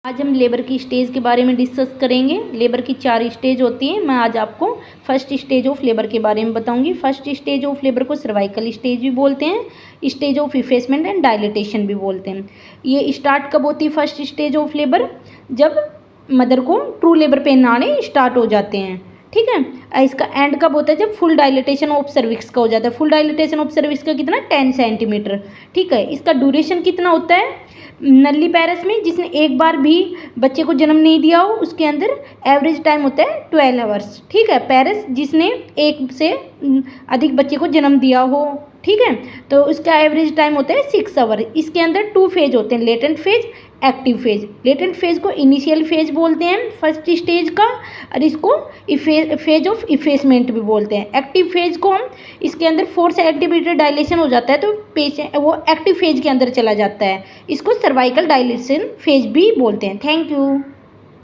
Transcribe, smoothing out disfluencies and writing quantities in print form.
आज हम लेबर की स्टेज के बारे में डिस्कस करेंगे। लेबर की 4 स्टेज होती हैं। मैं आज आपको फर्स्ट स्टेज ऑफ लेबर के बारे में बताऊंगी। फर्स्ट स्टेज ऑफ लेबर को सर्वाइकल स्टेज भी बोलते हैं, stage of effacement and dilatation भी बोलते हैं। ये स्टार्ट कब होती है फर्स्ट स्टेज ऑफ लेबर? जब मदर को ट्रू लेबर पेन आने स्टार्ट हो जाते हैं, ठीक है। इसका एंड कब होता है? जब फुल डायलिटेशन ऑफ सर्विक्स का हो जाता है। फुल डायलिटेशन ऑफ सर्विक्स का कितना? 10 सेंटीमीटर, ठीक है। इसका ड्यूरेशन कितना होता है? नल्ली पैरस में जिसने एक बार भी बच्चे को जन्म नहीं दिया हो उसके अंदर एवरेज टाइम होता है 12 आवर्स, ठीक है। पैरस जिसने एक से अधिक बच्चे को जन्म दिया हो, ठीक है, तो उसका एवरेज टाइम होता है 6 आवर। इसके अंदर 2 फेज होते हैं, latent phase, active phase. Latent phase को इनिशियल फेज बोलते हैं फर्स्ट स्टेज का, और इसको फेज ऑफ इफेसमेंट भी बोलते हैं। एक्टिव फेज को हम इसके अंदर 4 सेंटीमीटर डायलेशन हो जाता है तो पेशेंट वो एक्टिव फेज के अंदर चला जाता है। इसको सर्वाइकल डायलेशन फेज भी बोलते हैं। Thank you.